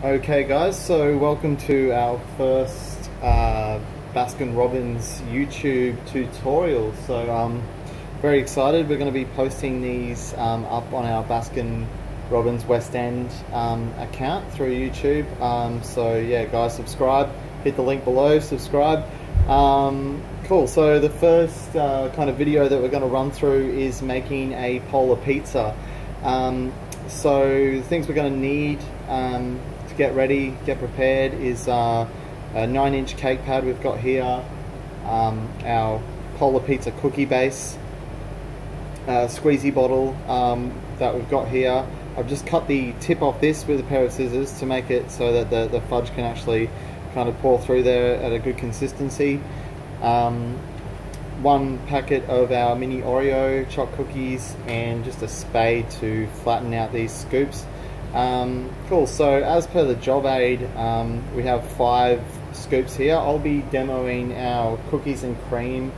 Okay guys, so welcome to our first Baskin Robbins YouTube tutorial. So very excited. We're going to be posting these up on our Baskin Robbins West End account through YouTube. So yeah guys, subscribe, hit the link below, subscribe. Cool, so the first kind of video that we're going to run through is making a polar pizza. So the things we're going to need to get ready, get prepared is a 9-inch cake pad we've got here, our polar pizza cookie base, squeezy bottle that we've got here. I've just cut the tip off this with a pair of scissors to make it so that the fudge can actually kind of pour through there at a good consistency. One packet of our mini Oreo choc cookies and just a spade to flatten out these scoops. Cool, so as per the job aid, we have 5 scoops here. I'll be demoing our cookies and cream.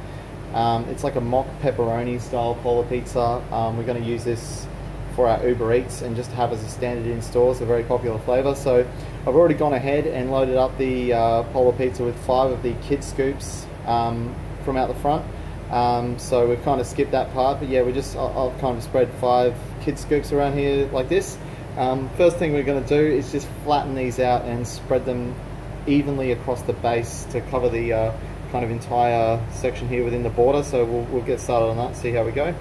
It's like a mock pepperoni style polar pizza. We're going to use this for our Uber Eats and just have as a standard in stores, a very popular flavour. So I've already gone ahead and loaded up the polar pizza with 5 of the kid scoops from out the front. So we've kind of skipped that part, but yeah, I've kind of spread 5 kid scoops around here like this. First thing we're going to do is just flatten these out and spread them evenly across the base to cover the kind of entire section here within the border. So we'll get started on that, see how we go.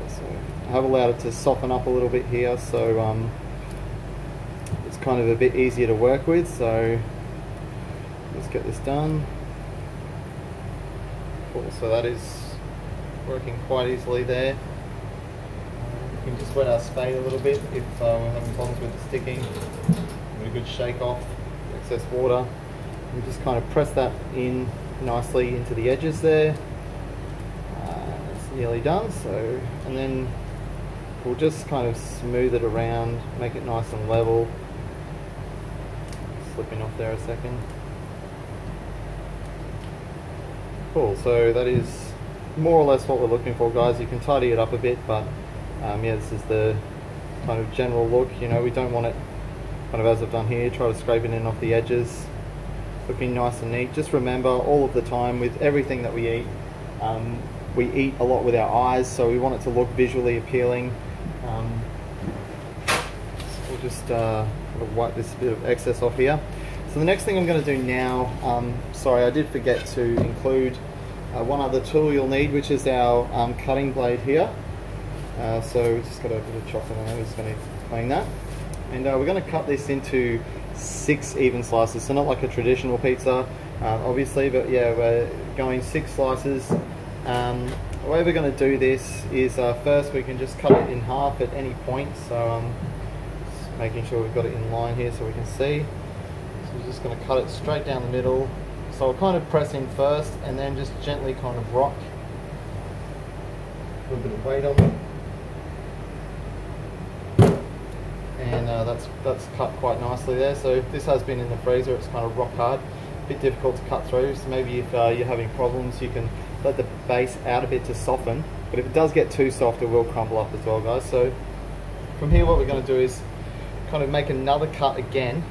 So I have allowed it to soften up a little bit here, so it's kind of a bit easier to work with. So let's get this done. Cool, so that is working quite easily there. We can just wet our spade a little bit if we're having problems with the sticking. Give it a good shake off excess water. And just kind of press that in nicely into the edges there. It's nearly done. So, and then we'll just kind of smooth it around, make it nice and level. Slipping off there a second. Cool, so that is more or less what we're looking for, guys. You can tidy it up a bit, but yeah, this is the kind of general look. You know, we don't want it kind of as I've done here, try to scrape it in off the edges, looking nice and neat. Just remember, all of the time with everything that we eat a lot with our eyes, so we want it to look visually appealing. So we'll just wipe this bit of excess off here. So the next thing I'm going to do now, sorry, I did forget to include one other tool you'll need, which is our cutting blade here. So we've just got a bit of chocolate on there, we're just going to clean that. And we're going to cut this into 6 even slices, so not like a traditional pizza, obviously, but yeah, we're going 6 slices. The way we're going to do this is first we can just cut it in half at any point, so just making sure we've got it in line here so we can see. We're just going to cut it straight down the middle. So I'll kind of press in first and then just gently kind of rock. A little bit of weight on it. And that's cut quite nicely there. So this has been in the freezer, it's kind of rock hard. A bit difficult to cut through, so maybe if you're having problems you can let the base out a bit to soften. But if it does get too soft it will crumble up as well, guys. So from here what we're going to do is kind of make another cut again,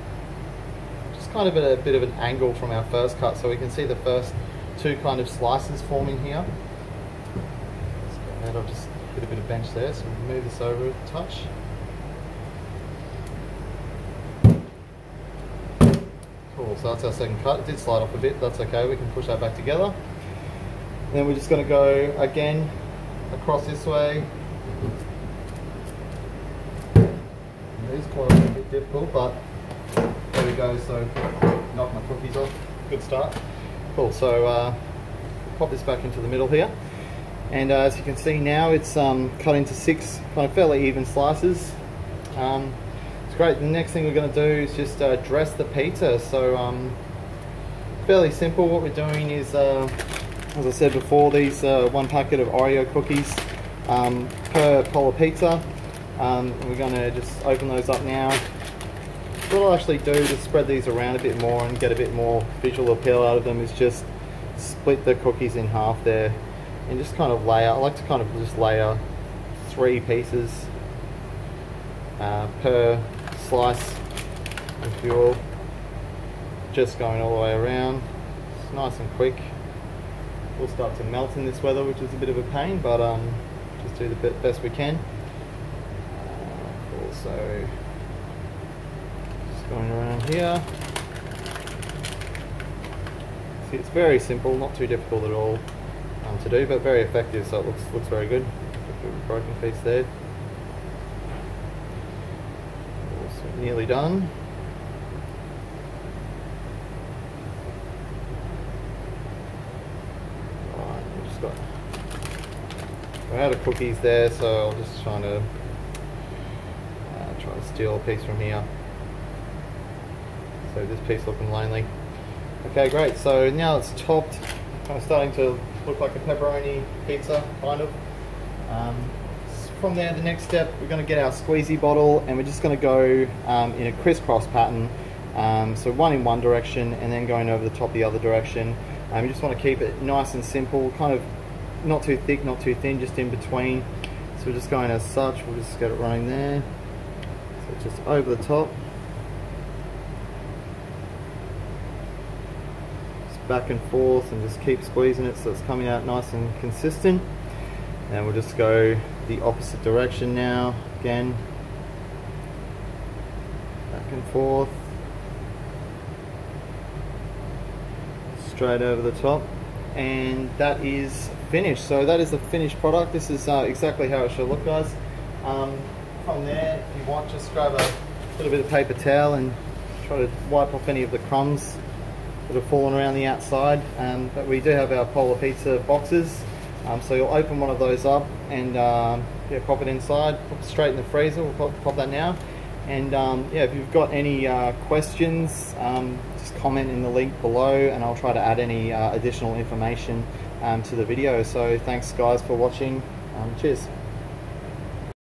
kind of at a bit of an angle from our first cut, so we can see the first 2 kind of slices forming here. And I'll just get a bit of bench there, so we'll move this over a touch. Cool, so that's our second cut. It did slide off a bit, that's okay, we can push that back together. And then we're just going to go again across this way. It is quite a bit difficult, but there we go, so knock my cookies off, good start. Cool, so pop this back into the middle here. And as you can see now, it's cut into 6 kind of fairly even slices. It's great. The next thing we're going to do is just dress the pizza. So fairly simple. What we're doing is, as I said before, these 1 packet of Oreo cookies per polar pizza. We're going to just open those up now. What I'll actually do to spread these around a bit more and get a bit more visual appeal out of them is just split the cookies in half there and just kind of layer. I like to kind of just layer 3 pieces per slice and fuel. Just going all the way around. It's nice and quick. We'll start to melt in this weather, which is a bit of a pain, but just do the best we can. Also, just going around here. See, it's very simple, not too difficult at all to do, but very effective. So it looks very good. Broken piece there. Also nearly done. We're out of cookies there, so I'm just trying to steal a piece from here. So this piece looking lonely. Okay, great. So now it's topped, kind of starting to look like a pepperoni pizza, kind of. From there, the next step, we're going to get our squeezy bottle, and we're just going to go in a crisscross pattern. So one in one direction, and then going over the top the other direction. You just want to keep it nice and simple, kind of not too thick, not too thin, just in between. So we're just going as such. We'll just get it running there. So just over the top. Just back and forth, and just keep squeezing it so it's coming out nice and consistent. And we'll just go the opposite direction now, again. Back and forth. Straight over the top. And that is finished. So that is the finished product. This is exactly how it should look, guys. From there, if you want, just grab a little bit of paper towel and try to wipe off any of the crumbs that have fallen around the outside. But we do have our Polar Pizza boxes, so you'll open one of those up and yeah, pop it inside, pop it straight in the freezer. We'll pop that now. And yeah, if you've got any questions, just comment in the link below, and I'll try to add any additional information to the video. So thanks guys for watching. Cheers.